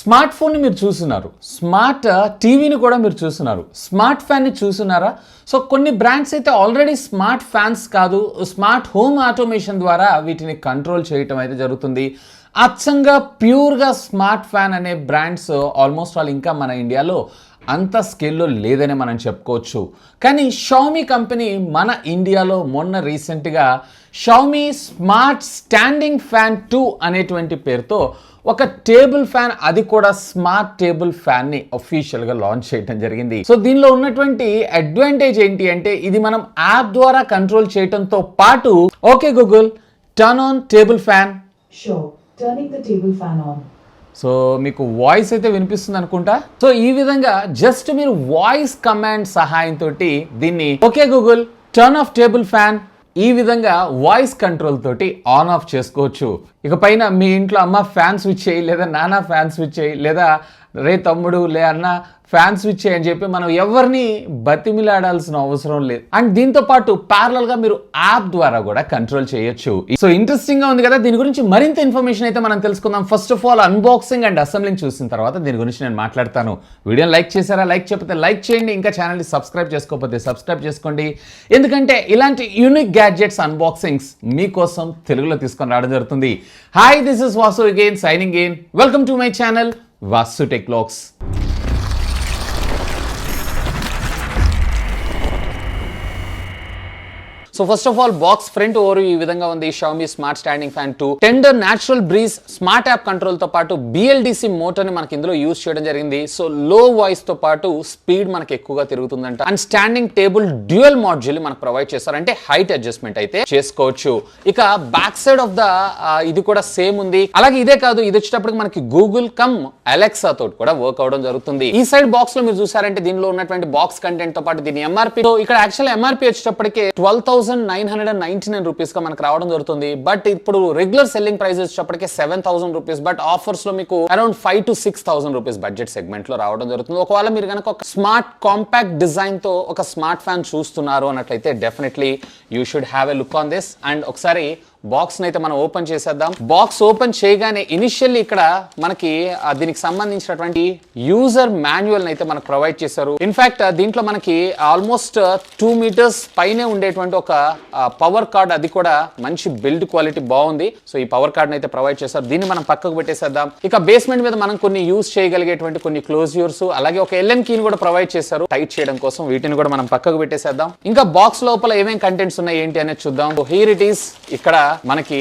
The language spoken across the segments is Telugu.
స్మార్ట్ ఫోన్ని మీరు చూస్తున్నారు, స్మార్ట్ టీవీని కూడా మీరు చూస్తున్నారు, స్మార్ట్ ఫ్యాన్ని చూస్తున్నారా? సో కొన్ని బ్రాండ్స్ అయితే ఆల్రెడీ స్మార్ట్ ఫ్యాన్స్ కాదు, స్మార్ట్ హోమ్ ఆటోమేషన్ ద్వారా వీటిని కంట్రోల్ చేయటం అయితే జరుగుతుంది. అచ్చంగా ప్యూర్గా స్మార్ట్ ఫ్యాన్ అనే బ్రాండ్స్ ఆల్మోస్ట్ ఆల్ ఇంకా మన ఇండియాలో అంత స్కేల్లో లేదని మనం చెప్పుకోవచ్చు. కానీ షామీ కంపెనీ మన ఇండియాలో మొన్న రీసెంట్గా షామీ స్మార్ట్ స్టాండింగ్ ఫ్యాన్ 2 అనేటువంటి పేరుతో ఒక టేబుల్ ఫ్యాన్, అది కూడా స్మార్ట్ టేబుల్ ఫ్యాన్ని అఫీషియల్గా లాంచ్ చేయడం జరిగింది. సో దీనిలో ఉన్నటువంటి అడ్వాంటేజ్ ఏంటి అంటే ఇది మనం యాప్ ద్వారా కంట్రోల్ చేయడంతో పాటు okay Google turn on table fan. Turning the table fan on. So మీకు వాయిస్ అయితే వినిపిస్తుంది అనుకుంటా. సో ఈ విధంగా జస్ట్ మీరు వాయిస్ కమాండ్ సహాయంతో దీన్ని okay Google turn off table fan ఈ విధంగా వాయిస్ కంట్రోల్ తోటి ఆన్ ఆఫ్ చేసుకోవచ్చు. ఇక పైన మీ ఇంట్లో అమ్మ ఫ్యాన్ స్విచ్ చేయి, లేదా నాన్న ఫ్యాన్ స్విచ్ చేయి, లేదా రే తమ్ముడు లే అన్న ఫ్యాన్ స్విచ్ చేయని చెప్పి మనం ఎవరిని బతిమిలాడాల్సిన అవసరం లేదు. అండ్ దీంతో పాటు ప్యారలల్ గా మీరు యాప్ ద్వారా కూడా కంట్రోల్ చేయొచ్చు. సో ఇంట్రెస్టింగ్ గా ఉంది కదా. దీని గురించి మరింత ఇన్ఫర్మేషన్ అయితే మనం తెలుసుకుందాం. First of all unboxing and assembling చూసిన తర్వాత దీని గురించి నేను మాట్లాడతాను. వీడియోని లైక్ చేశారా? లైక్ చేయకపోతే లైక్ చేయండి. ఇంకా ఛానల్ని సబ్స్క్రైబ్ చేసుకోకపోతే సబ్స్క్రైబ్ చేసుకోండి. ఎందుకంటే ఇలాంటి యూనిక్ గ్యాడ్జెట్స్ అన్బాక్సింగ్స్ మీకోసం తెలుగులో తీసుకొని రావడం జరుగుతుంది. Hi, this is Vasu again signing in. Welcome to my channel Vasu tech vlogs. So first of all box front over ఈ విధంగా ఉంది. షామీ స్మార్ట్ స్టాండింగ్ ఫ్యాన్ 2 టెండర్ natural breeze smart app control తో పాటు BLDC మోటార్ ని మనకి ఇందులో యూజ్ చేయడం జరిగింది. సో లో వాయిస్ తో పాటు స్పీడ్ మనకి ఎక్కువగా తిరుగుతుందంట. And standing table dual module మనకు ప్రొవైడ్ చేస్తారు, అంటే హైట్ అడ్జస్ట్మెంట్ అయితే చేసుకోవచ్చు. ఇక బ్యాక్ సైడ్ ఆఫ్ ద ఇది కూడా సేమ్ ఉంది. అలాగే ఇదే కాదు, ఇది వచ్చేటప్పటికి మనకి గూగుల్ కమ్ అలెక్సా తోటి కూడా వర్క్ అవడం జరుగుతుంది. ఈ సైడ్ బాక్స్ లో మీరు చూసారంటే దీనిలో ఉన్నటువంటి బాక్స్ కంటెంట్ తో పాటు దీని MRP, ఇక్కడ యాక్చువల్ MRP వచ్చేటప్పటికి 12,999 రూపీస్ గా మనకు రావడం జరుగుతుంది. బట్ ఇప్పుడు రెగ్యులర్ సెల్లింగ్ ప్రైస్ వచ్చేటప్పటికి 7,000 రూపీస్. బట్ ఆఫర్స్ లో మీకు around 5,000 to 6,000 rupees budget segment లో రావడం జరుగుతుంది. ఒకవేళ మీరు కనుక ఒక స్మార్ట్ కాంపాక్ట్ డిజైన్ తో ఒక స్మార్ట్ ఫ్యాన్ చూస్తున్నారు అన్నట్లయితే definitely you should have a look on this. And ఒకసారి బాక్స్ అయితే మనం ఓపెన్ చేసేద్దాం. బాక్స్ ఓపెన్ చేయగానే ఇనిషియల్లీ ఇక్కడ మనకి దీనికి సంబంధించినటువంటి యూజర్ మాన్యువల్ అయితే మనకు ప్రొవైడ్ చేశారు. ఇన్ఫాక్ట్ దీంట్లో మనకి ఆల్మోస్ట్ 2 meters పైనే ఉండేటువంటి ఒక పవర్ కార్డ్, అది కూడా మంచి బిల్డ్ క్వాలిటీ బాగుంది. సో ఈ పవర్ కార్డ్ అయితే ప్రొవైడ్ చేశారు. దీన్ని మనం పక్కకు పెట్టేసేద్దాం. ఇక బేస్మెంట్ మీద మనం కొన్ని యూజ్ చేయగలిగేటువంటి కొన్ని క్లోజ్యూర్స్, అలాగే ఒక LN కీని కూడా ప్రొవైడ్ చేశారు టైట్ చేయడం కోసం. వీటిని కూడా మనం పక్కకు పెట్టేసేద్దాం. ఇంకా బాక్స్ లోపల ఏమేం కంటెంట్స్ ఉన్నాయి ఏంటి అనేది చూద్దాం. Here it is. ఇక్కడ మనకి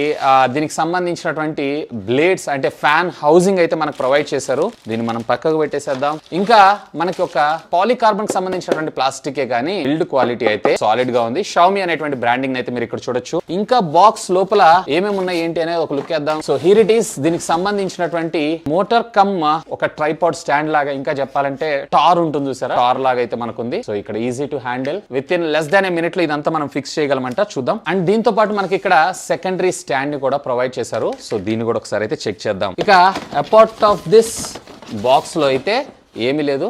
దీనికి సంబంధించినటువంటి బ్లేడ్స్, అంటే ఫ్యాన్ హౌసింగ్ అయితే మనకు ప్రొవైడ్ చేశారు. దీన్ని మనం పక్కకు పెట్టేసేద్దాం. ఇంకా మనకి ఒక పాలికార్బన్ కి సంబంధించినటువంటి ప్లాస్టికే కానీ బిల్డ్ క్వాలిటీ అయితే సాలిడ్ గా ఉంది. షామీ అనేటువంటి బ్రాండింగ్ అయితే మీరు ఇక్కడ చూడొచ్చు. ఇంకా బాక్స్ లోపల ఏమేమి ఉన్నాయి ఏంటి అనేది ఒక లుక్ వేద్దాం. So here it is. దీనికి సంబంధించినటువంటి మోటార్ కమ్ ఒక ట్రైపాడ్ స్టాండ్ లాగా, ఇంకా చెప్పాలంటే టార్ ఉంటుంది చూసారా, టార్ లాగా అయితే మనకు ఉంది. సో ఇక్కడ easy to handle. With in less than a minute లో ఇదంతా మనం ఫిక్స్ చేయగలమంట. చూద్దాం. అండ్ దీంతో పాటు మనకి ఇక్కడ సెకండరీ స్టాండ్ ని కూడా ప్రొవైడ్ చేశారు. సో దీన్ని కూడా ఒకసారి అయితే చెక్ చేద్దాం. ఇక అపార్ట్ ఆఫ్ దిస్ బాక్స్ లో అయితే ఏమీ లేదు.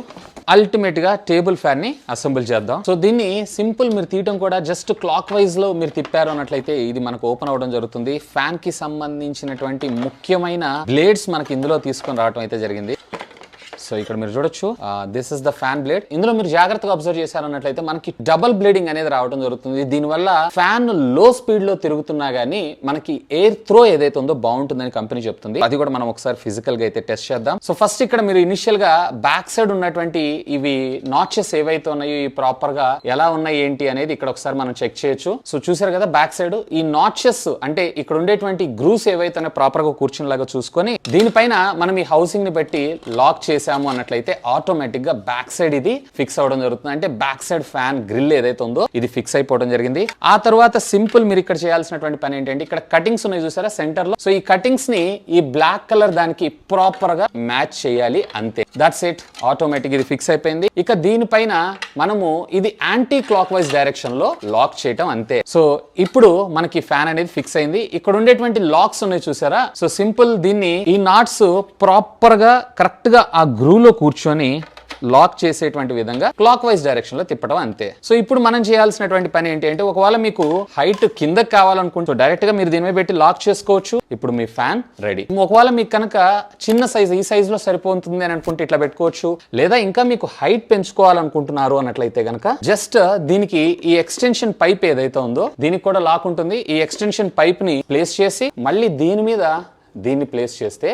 అల్టిమేట్ గా టేబుల్ ఫ్యాన్ ని అసెంబుల్ చేద్దాం. సో దీన్ని సింపుల్ మీరు తీయటం కూడా జస్ట్ క్లాక్ వైజ్ లో మీరు తిప్పారు అన్నట్లయితే ఇది మనకు ఓపెన్ అవడం జరుగుతుంది. ఫ్యాన్ కి సంబంధించినటువంటి ముఖ్యమైన బ్లేడ్స్ మనకి ఇందులో తీసుకొని రావడం అయితే జరిగింది. సో ఇక్కడ మీరు చూడొచ్చు, this is the fan blade. ఇందులో మీరు జాగ్రత్తగా అబ్జర్వ్ చేశారన్నట్లయితే మనకి డబుల్ బ్లేడింగ్ అనేది రావడం జరుగుతుంది. దీనివల్ల ఫ్యాన్ లో స్పీడ్ లో తిరుగుతున్నా గానీ మనకి ఎయిర్ త్రో ఏదైతే ఉందో బాగుంటుందని కంపెనీ చెప్తుంది. అది కూడా మనం ఒకసారి ఫిజికల్ గా అయితే టెస్ట్ చేద్దాం. సో ఫస్ట్ ఇక్కడ మీరు ఇనిషియల్ గా బ్యాక్ సైడ్ ఉన్నటువంటి ఇవి నాచెస్ ఏవైతే ఉన్నాయో ప్రాపర్ గా ఎలా ఉన్నాయి ఏంటి అనేది ఇక్కడ ఒకసారి మనం చెక్ చేయొచ్చు. సో చూసారు కదా బ్యాక్ సైడ్ ఈ నాచెస్, అంటే ఇక్కడ ఉండేటువంటి గ్రూస్ ఏవైతే ప్రాపర్ గా కూర్చునేలాగా చూసుకొని దీనిపైన మనం ఈ హౌసింగ్ ని బట్టి లాక్ చేసాము అన్నట్లయితే ఆటోమేటిక్ గా బ్యాక్ సైడ్ ఇది ఫిక్స్ అవడం జరుగుతుంది. అంటే బ్యాక్ సైడ్ ఫ్యాన్ గ్రిల్ ఏదైతే ఉందో ఇది ఫిక్స్ అయిపోవడం జరిగింది. ఆ తర్వాత సింపుల్ మీరు ఇక్కడ చేయాల్సినటువంటి పని ఏంటంటే ఇక్కడ కటింగ్స్ ఉన్నాయి చూసారా సెంటర్ లో. సో ఈ కటింగ్స్ ని ఈ బ్లాక్ కలర్ దానికి ప్రాపర్ గా మ్యాచ్ చేయాలి, అంతే. That's it. ఆటోమేటిక్ ఇది ఫిక్స్ అయిపోయింది. ఇక దీనిపైన మనము ఇది యాంటీ క్లాక్ వైజ్ డైరెక్షన్ లో లాక్ చేయటం, అంతే. సో ఇప్పుడు మనకి ఫ్యాన్ అనేది ఫిక్స్ అయింది. ఇక్కడ ఉండేటువంటి లాక్స్ ఉన్నాయి చూసారా. సో సింపుల్ దీన్ని ఈ నాట్స్ ప్రాపర్ గా కరెక్ట్ గా ఆ గ్రూవ్ లో కూర్చొని లాక్ చేసేటువంటి విధంగా క్లాక్ వైజ్ డైరెక్షన్ లో తిప్పడం అంతే. సో ఇప్పుడు మనం చేయాల్సినటువంటి పని ఏంటి అంటే, ఒకవేళ మీకు హైట్ కిందకి కావాలనుకుంటూ డైరెక్ట్ గా మీరు దీని మీద పెట్టి లాక్ చేసుకోవచ్చు. ఇప్పుడు మీ ఫ్యాన్ రెడీ. ఒకవేళ మీకు కనుక చిన్న సైజ్ ఈ సైజ్ లో సరిపోతుంది అని అనుకుంటే ఇట్లా పెట్టుకోవచ్చు. లేదా ఇంకా మీకు హైట్ పెంచుకోవాలనుకుంటున్నారు అన్నట్లయితే కనుక జస్ట్ దీనికి ఈ ఎక్స్టెన్షన్ పైప్ ఏదైతే ఉందో దీనికి కూడా లాక్ ఉంటుంది. ఈ ఎక్స్టెన్షన్ పైప్ ని ప్లేస్ చేసి మళ్ళీ దీని మీద దీన్ని ప్లేస్ చేస్తే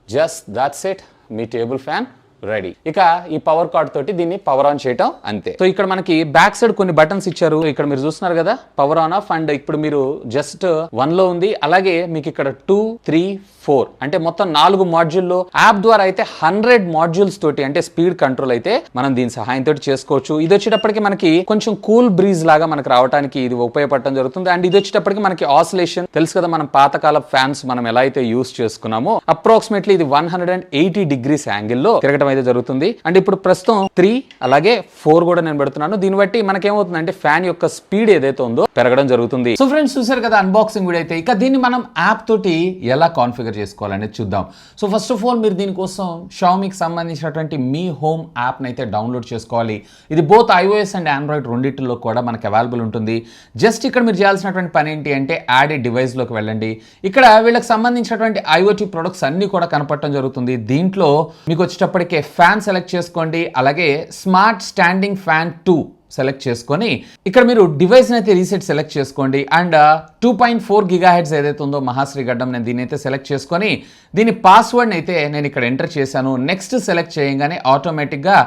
just that's it, me table fan ready. ఇక ఈ పవర్ కార్డ్ తోటి దీన్ని పవర్ ఆన్ చేయటం అంతే. సో ఇక్కడ మనకి బ్యాక్ సైడ్ కొన్ని బటన్స్ ఇచ్చారు. ఇక్కడ మీరు చూస్తున్నారు కదా, పవర్ ఆన్ ఆఫ్. అండ్ ఇప్పుడు మీరు జస్ట్ 1 లో ఉంది. అలాగే మీకు ఇక్కడ 2, 3, 4 అంటే మొత్తం 4 మాడ్యూల్లో యాప్ ద్వారా అయితే 100 మాడ్యూల్స్ తోటి అంటే స్పీడ్ కంట్రోల్ అయితే మనం దీని సహాయంతో చేసుకోవచ్చు. ఇది వచ్చేటప్పటికి మనకి కొంచెం కూల్ బ్రీజ్ లాగా మనకు రావడానికి ఇది ఉపయోగపడటం జరుగుతుంది. అండ్ ఇది వచ్చేటప్పటికి మనకి ఆసిలేషన్ తెలుసు కదా, మనం పాతకాల ఫ్యాన్స్ మనం ఎలా అయితే యూస్ చేసుకున్నామో అప్రాక్సిమేట్లీ ఇది 180 డిగ్రీస్ యాంగిల్లో తిరగడం అయితే జరుగుతుంది. అండ్ ఇప్పుడు ప్రస్తుతం 3 అలాగే 4 కూడా నేను పెడుతున్నాను. దీన్ని బట్టి మనకేమవుతుందంటే ఫ్యాన్ యొక్క స్పీడ్ ఏదైతే ఉందో పెరగడం జరుగుతుంది. సో ఫ్రెండ్స్ చూసారు కదా అన్బాక్సింగ్ వీడియో అయితే. ఇక దీన్ని మనం యాప్ తోటి ఎలా కాన్ఫిగర్ చేసుకోవాలనేది చూద్దాం. సో ఫస్ట్ ఆఫ్ ఆల్ మీరు దీనికోసం Xiaomiకి సంబంధించినటువంటి మీ హోమ్ యాప్ని అయితే డౌన్లోడ్ చేసుకోవాలి. ఇది బోత్ iOS అండ్ ఆండ్రాయిడ్ రెండింటిలో కూడా మనకి అవైలబుల్ ఉంటుంది. జస్ట్ ఇక్కడ మీరు చేయాల్సినటువంటి పని ఏంటి అంటే యాడ్ ఏ డివైస్ లోకి వెళ్ళండి. ఇక్కడ వీళ్ళకి సంబంధించినటువంటి IoT ప్రొడక్ట్స్ అన్ని కూడా కనపడటం జరుగుతుంది. దీంట్లో మీకు వచ్చేటప్పటికే ఫ్యాన్ సెలెక్ట్ చేసుకోండి. అలాగే స్మార్ట్ స్టాండింగ్ ఫ్యాన్ 2 సెలెక్ట్ చేసుకొని ఇక్కడ మీరు డివైస్ అయితే రీసెట్ సెలెక్ట్ చేసుకోండి. అండ్ 2.4 GHz ఏదైతే ఉందో మహాశ్రీ గడ్డం, నేను దీని అయితే సెలెక్ట్ చేసుకొని దీని పాస్వర్డ్ అయితే నేను ఇక్కడ ఎంటర్ చేశాను. నెక్స్ట్ సెలెక్ట్ చేయగానే ఆటోమేటిక్గా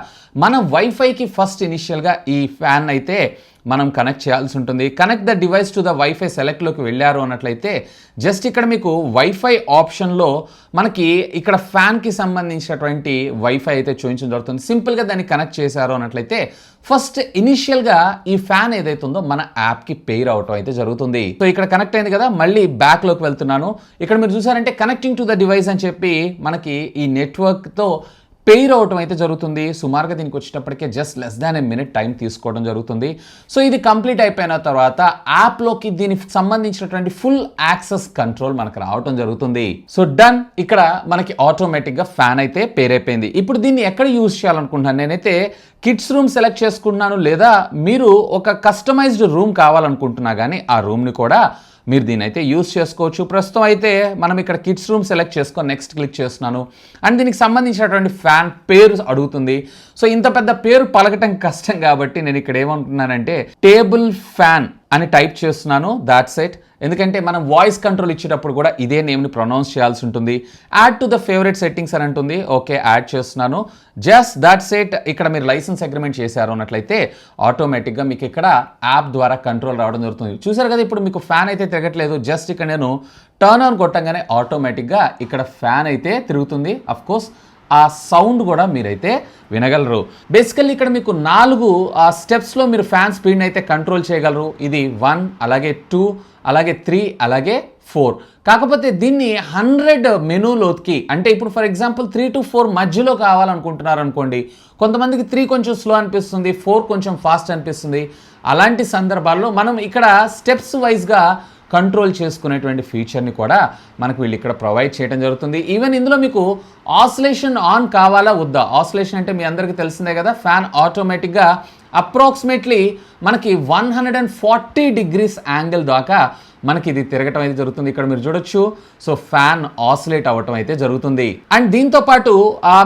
మన వైఫైకి ఫస్ట్ ఇనిషియల్గా ఈ ఫ్యాన్ అయితే మనం కనెక్ట్ చేయాల్సి ఉంటుంది. Connect the device to the wifi సెలెక్ట్లోకి వెళ్ళారు అన్నట్లయితే జస్ట్ ఇక్కడ మీకు వైఫై ఆప్షన్లో మనకి ఇక్కడ ఫ్యాన్కి సంబంధించినటువంటి వైఫై అయితే చూపించడం జరుగుతుంది. సింపుల్గా దాన్ని కనెక్ట్ చేశారు అన్నట్లయితే ఫస్ట్ ఇనిషియల్గా ఈ ఫ్యాన్ ఏదైతే ఉందో మన యాప్కి పెయిర్ అవటం అయితే జరుగుతుంది. సో ఇక్కడ కనెక్ట్ అయింది కదా, మళ్ళీ బ్యాక్లోకి వెళ్తున్నాను. ఇక్కడ మీరు చూసారంటే కనెక్టింగ్ టు ద డివైస్ అని చెప్పి మనకి ఈ నెట్వర్క్తో పెయిర్ అవటం అయితే జరుగుతుంది. సుమారుగా దీనికి వచ్చేటప్పటికే just less than a minute time తీసుకోవడం జరుగుతుంది. సో ఇది కంప్లీట్ అయిపోయిన తర్వాత యాప్లోకి దీనికి సంబంధించినటువంటి ఫుల్ యాక్సెస్ కంట్రోల్ మనకు రావటం జరుగుతుంది. సో డన్, ఇక్కడ మనకి ఆటోమేటిక్గా ఫ్యాన్ అయితే పేర్ అయిపోయింది. ఇప్పుడు దీన్ని ఎక్కడ యూజ్ చేయాలనుకుంటున్నాను, నేనైతే కిడ్స్ రూమ్ సెలెక్ట్ చేసుకుంటున్నాను. లేదా మీరు ఒక కస్టమైజ్డ్ రూమ్ కావాలనుకుంటున్నా కానీ ఆ రూమ్ని కూడా మీరు దీన్ని అయితే యూస్ చేసుకోవచ్చు. ప్రస్తుతం అయితే మనం ఇక్కడ కిడ్స్ రూమ్ సెలెక్ట్ చేసుకొని నెక్స్ట్ క్లిక్ చేస్తున్నాను. అండ్ దీనికి సంబంధించినటువంటి ఫ్యాన్ పేరు అడుగుతుంది. సో ఇంత పెద్ద పేరు పలకటం కష్టం కాబట్టి నేను ఇక్కడ ఏమంటున్నానంటే టేబుల్ ఫ్యాన్ అని టైప్ చేస్తున్నాను. That's it. ఎందుకంటే మనం వాయిస్ కంట్రోల్ ఇచ్చేటప్పుడు కూడా ఇదే నేమ్ని ప్రొనౌన్స్ చేయాల్సి ఉంటుంది. Add to the favourite settings అని ఉంటుంది. ఓకే, యాడ్ చేస్తున్నాను. Just that's it. ఇక్కడ మీరు లైసెన్స్ అగ్రిమెంట్ చేశారు అన్నట్లయితే ఆటోమేటిక్గా మీకు ఇక్కడ యాప్ ద్వారా కంట్రోల్ రావడం జరుగుతుంది. చూసారు కదా, ఇప్పుడు మీకు ఫ్యాన్ అయితే తిరగట్లేదు. జస్ట్ ఇక్కడ నేను టర్న్ ఆన్ కొట్టంగానే ఆటోమేటిక్గా ఇక్కడ ఫ్యాన్ అయితే తిరుగుతుంది. అఫ్ కోర్స్ ఆ సౌండ్ కూడా మీరైతే వినగలరు. బేసికల్లీ ఇక్కడ మీకు 4 స్టెప్స్లో మీరు ఫ్యాన్ స్పీడ్ని అయితే కంట్రోల్ చేయగలరు. ఇది 1, అలాగే 2, అలాగే 3, అలాగే 4. కాకపోతే దీన్ని 100 మెనూలోకి అంటే ఇప్పుడు ఫర్ ఎగ్జాంపుల్ 3 to 4 మధ్యలో కావాలనుకుంటున్నారు అనుకోండి. కొంతమందికి 3 కొంచెం స్లో అనిపిస్తుంది, 4 కొంచెం ఫాస్ట్ అనిపిస్తుంది. అలాంటి సందర్భాల్లో మనం ఇక్కడ స్టెప్స్ వైజ్గా కంట్రోల్ చేసుకునేటువంటి ఫీచర్ని కూడా మనకు వీళ్ళు ఇక్కడ ప్రొవైడ్ చేయడం జరుగుతుంది. ఈవెన్ ఇందులో మీకు ఆసిలేషన్ ఆన్ కావాలా వద్దా, ఆసిలేషన్ అంటే మీ అందరికీ తెలిసిందే కదా, ఫ్యాన్ ఆటోమేటిక్గా అప్రాక్సిమేట్లీ మనకి 140 డిగ్రీస్ యాంగిల్ దాకా మనకి ఇది తిరగటం అయితే జరుగుతుంది. ఇక్కడ మీరు చూడొచ్చు. సో ఫ్యాన్ ఆసిలేట్ అవ్వటం అయితే జరుగుతుంది. అండ్ దీంతో పాటు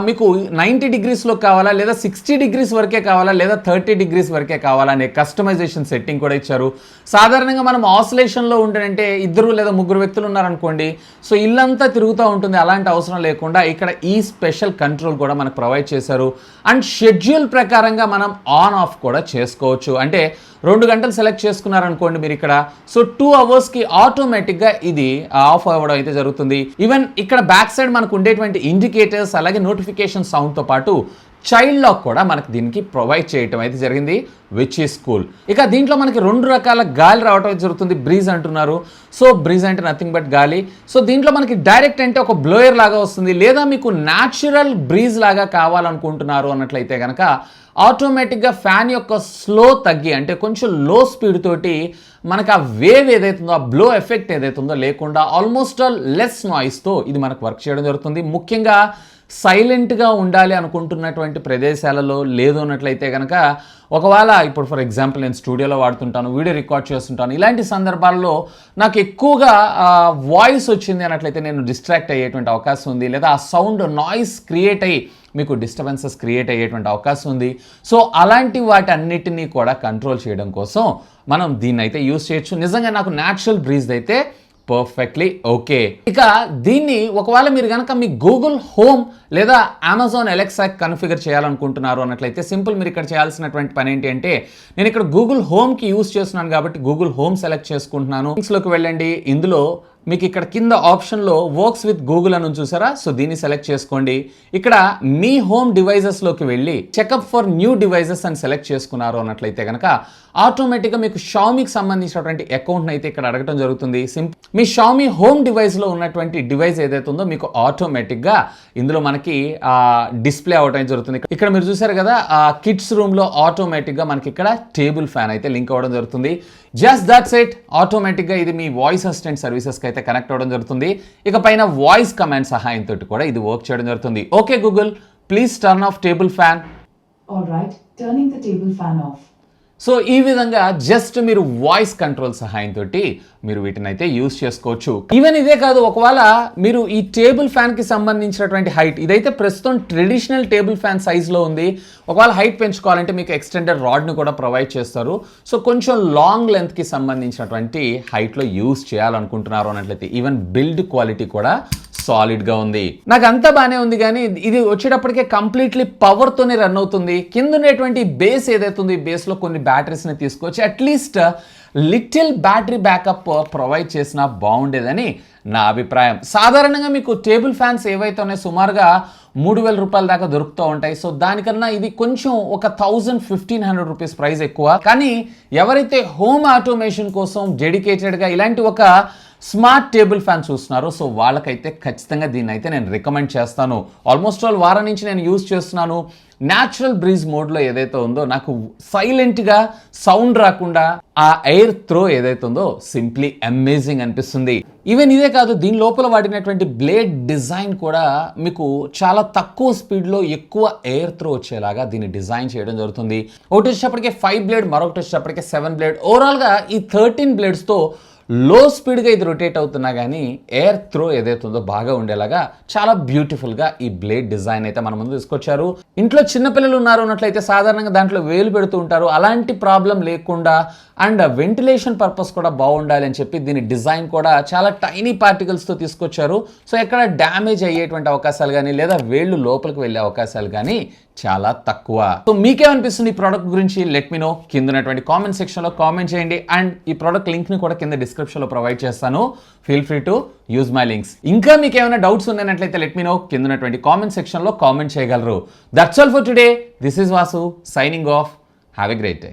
మీకు 90 డిగ్రీస్లో కావాలా, లేదా 60 డిగ్రీస్ వరకే కావాలా, లేదా 30 డిగ్రీస్ వరకే కావాలా అనే కస్టమైజేషన్ సెట్టింగ్ కూడా ఇచ్చారు. సాధారణంగా మనం ఆసిలేషన్లో ఉంటేనంటే 2 లేదా 3 వ్యక్తులు ఉన్నారనుకోండి, సో ఇల్లంతా తిరుగుతూ ఉంటుంది. అలాంటి అవసరం లేకుండా ఇక్కడ ఈ స్పెషల్ కంట్రోల్ కూడా మనకు ప్రొవైడ్ చేశారు. అండ్ షెడ్యూల్ ప్రకారంగా మనం ఆన్ ఆఫ్ కూడా చేసుకోవచ్చు. అంటే 2 గంటలు సెలెక్ట్ చేసుకున్నారనుకోండి మీరు ఇక్కడ, సో 2 అవర్స్కి ఆటోమేటిక్గా ఇది ఆఫ్ అవ్వడం అయితే జరుగుతుంది. ఈవెన్ ఇక్కడ బ్యాక్ సైడ్ మనకు ఉండేటువంటి ఇండికేటర్స్ అలాగే నోటిఫికేషన్ సౌండ్తో పాటు చైల్డ్ లాక్ కూడా మనకి దీనికి ప్రొవైడ్ చేయటం అయితే జరిగింది, విచ్ ఈస్ కూల్. ఇక దీంట్లో మనకి 2 రకాల గాలి రావడం అయితే జరుగుతుంది. బ్రీజ్ అంటున్నారు. సో బ్రీజ్ అంటే నథింగ్ బట్ గాలి. సో దీంట్లో మనకి డైరెక్ట్ అంటే ఒక బ్లోయర్ లాగా వస్తుంది, లేదా మీకు న్యాచురల్ బ్రీజ్ లాగా కావాలనుకుంటున్నారు అన్నట్లయితే కనుక ఆటోమేటిక్గా ఫ్యాన్ యొక్క స్లో తగ్గి అంటే కొంచెం లో స్పీడ్ తోటి మనకు ఆ వేవ్ ఏదైతుందో ఆ బ్లో ఎఫెక్ట్ ఏదైతుందో లేకుండా ఆల్మోస్ట్ ఆల్ లెస్ నాయిస్తో ఇది మనకు వర్క్ చేయడం జరుగుతుంది. ముఖ్యంగా సైలెంట్గా ఉండాలి అనుకుంటున్నటువంటి ప్రదేశాలలో లేదు అన్నట్లయితే కనుక ఒకవేళ ఇప్పుడు ఫర్ ఎగ్జాంపుల్ నేను స్టూడియోలో వాడుతుంటాను, వీడియో రికార్డ్ చేస్తుంటాను, ఇలాంటి సందర్భాల్లో నాకు ఎక్కువగా వాయిస్ వచ్చింది అన్నట్లయితే నేను డిస్ట్రాక్ట్ అయ్యేటువంటి అవకాశం ఉంది, లేదా ఆ సౌండ్ నాయిస్ క్రియేట్ అయ్యి మీకు డిస్టర్బెన్సెస్ క్రియేట్ అయ్యేటువంటి అవకాశం ఉంది. సో అలాంటి వాటి అన్నిటినీ కూడా కంట్రోల్ చేయడం కోసం మనం దీన్ని అయితే యూస్ చేయొచ్చు. నిజంగా నాకు న్యాచురల్ బ్రీజ్ అయితే పర్ఫెక్ట్లీ ఓకే. ఇక దీన్ని ఒకవేళ మీరు కనుక మీ గూగుల్ హోమ్ లేదా అమెజాన్ అలెక్సా కన్ఫిగర్ చేయాలనుకుంటున్నారు అన్నట్లయితే సింపుల్ మీరు ఇక్కడ చేయాల్సినటువంటి పని ఏంటి అంటే, నేను ఇక్కడ గూగుల్ హోమ్కి యూస్ చేస్తున్నాను కాబట్టి గూగుల్ హోమ్ సెలెక్ట్ చేసుకుంటున్నాను. లింక్స్లోకి వెళ్ళండి. ఇందులో మీకు ఇక్కడ కింద ఆప్షన్లో వర్క్స్ విత్ గూగుల్ అని చూసారా, సో దీన్ని సెలెక్ట్ చేసుకోండి. ఇక్కడ మీ హోమ్ డివైజెస్లోకి వెళ్ళి చెకప్ ఫర్ న్యూ డివైజెస్ అని సెలెక్ట్ చేసుకున్నారు అన్నట్లయితే కనుక ఆటోమేటిక్గా మీకు షామీకి సంబంధించినటువంటి అకౌంట్ని అయితే ఇక్కడ అడగడం జరుగుతుంది. మీ షామీ హోమ్ డివైస్లో ఉన్నటువంటి డివైస్ ఏదైతే ఉందో మీకు ఆటోమేటిక్గా ఇందులో మనకి డిస్ప్లే అవడం జరుగుతుంది. ఇక్కడ మీరు చూసారు కదా, కిడ్స్ రూమ్లో ఆటోమేటిక్గా మనకి ఇక్కడ టేబుల్ ఫ్యాన్ అయితే లింక్ అవ్వడం జరుగుతుంది. Just that's it. ఆటోమేటిక్గా ఇది మీ వాయిస్ అసిస్టెంట్ సర్వీసెస్కి అయితే కనెక్ట్ అవ్వడం జరుగుతుంది. ఇక పైన వాయిస్ కమాండ్ సహాయంతో కూడా ఇది వర్క్ చేయడం జరుగుతుంది. Okay Google, please turn off table fan. All right, turning the table fan off. So ఈ విధంగా జస్ట్ మీరు వాయిస్ కంట్రోల్ సహాయంతో మీరు వీటిని అయితే యూస్ చేసుకోవచ్చు. ఈవెన్ ఇదే కాదు, ఒకవేళ మీరు ఈ టేబుల్ ఫ్యాన్కి సంబంధించినటువంటి హైట్, ఇదైతే ప్రస్తుతం ట్రెడిషనల్ టేబుల్ ఫ్యాన్ సైజ్లో ఉంది. ఒకవేళ హైట్ పెంచుకోవాలంటే మీకు ఎక్స్టెండెడ్ రాడ్ని కూడా ప్రొవైడ్ చేస్తారు. సో కొంచెం లాంగ్ లెంత్కి సంబంధించినటువంటి హైట్లో యూస్ చేయాలనుకుంటున్నారు అన్నట్లయితే ఈవెన్ బిల్డ్ క్వాలిటీ కూడా సాలిడ్గా ఉంది. నాకు అంతా బాగానే ఉంది, కానీ ఇది వచ్చేటప్పటికే కంప్లీట్లీ పవర్తోనే రన్ అవుతుంది. కింద ఉండేటువంటి బేస్ ఏదైతే ఉంది, బేస్లో కొన్ని బ్యాటరీస్ని తీసుకొచ్చి at least little battery backup provide చేసినా బాగుండేదని నా అభిప్రాయం. సాధారణంగా మీకు టేబుల్ ఫ్యాన్స్ ఏవైతే ఉన్నాయో సుమారుగా 3,000 రూపాయల దాకా దొరుకుతూ ఉంటాయి. సో దానికన్నా ఇది కొంచెం ఒక 1,000-1,500 రూపీస్ ప్రైస్ ఎక్కువ. కానీ ఎవరైతే హోమ్ ఆటోమేషన్ కోసం డెడికేటెడ్గా ఇలాంటి ఒక స్మార్ట్ టేబుల్ ఫ్యాన్ చూస్తున్నారు, సో వాళ్ళకైతే ఖచ్చితంగా దీన్ని అయితే నేను రికమెండ్ చేస్తాను. ఆల్మోస్ట్ ఆల్ వారం నుంచి నేను యూస్ చేస్తున్నాను. న్యాచురల్ బ్రీజ్ మోడ్లో ఏదైతే ఉందో నాకు సైలెంట్గా సౌండ్ రాకుండా ఆ ఎయిర్ త్రో ఏదైతే ఉందో సింప్లీ అమేజింగ్ అనిపిస్తుంది. ఈవెన్ ఇదే కాదు, దీని లోపల వాడినటువంటి బ్లేడ్ డిజైన్ కూడా మీకు చాలా తక్కువ స్పీడ్లో ఎక్కువ ఎయిర్ త్రో వచ్చేలాగా దీన్ని డిజైన్ చేయడం జరుగుతుంది. ఒకటి వచ్చేటప్పటికే 5 బ్లేడ్, మరొకటి వచ్చేటప్పటికే 7 బ్లేడ్. ఓవరాల్గా ఈ 13 బ్లేడ్స్తో లో స్పీడ్గా ఇది రొటేట్ అవుతున్నా కానీ ఎయిర్ త్రో ఏదైతే ఉందో బాగా ఉండేలాగా చాలా బ్యూటిఫుల్గా ఈ బ్లేడ్ డిజైన్ అయితే మన ముందు తీసుకొచ్చారు. ఇంట్లో చిన్నపిల్లలు ఉన్నారు అన్నట్లయితే సాధారణంగా దాంట్లో వేలు పెడుతూ ఉంటారు. అలాంటి ప్రాబ్లం లేకుండా అండ్ వెంటిలేషన్ పర్పస్ కూడా బాగుండాలి అని చెప్పి దీని డిజైన్ కూడా చాలా టైనీ పార్టికల్స్తో తీసుకొచ్చారు. సో ఎక్కడ డ్యామేజ్ అయ్యేటువంటి అవకాశాలు కానీ లేదా వేళ్ళు లోపలికి వెళ్ళే అవకాశాలు కానీ చాలా తక్కువ. సో మీకేమనిపిస్తుంది ఈ ప్రోడక్ట్ గురించి? Let me know. కింద ఉన్నటువంటి కామెంట్ సెక్షన్లో కామెంట్ చేయండి. అండ్ ఈ ప్రోడక్ట్ లింక్ని కూడా కింద డిస్క్రిప్షన్లో ప్రొవైడ్ చేస్తాను. Feel free to use my links. ఇంకా మీకు ఏమైనా డౌట్స్ ఉన్నట్లయితే లెట్ మీ నో. కింద ఉన్నటువంటి కామెంట్ సెక్షన్లో కామెంట్ చేయగలరు. That's all for today. This is Vasu signing off. Have a great day.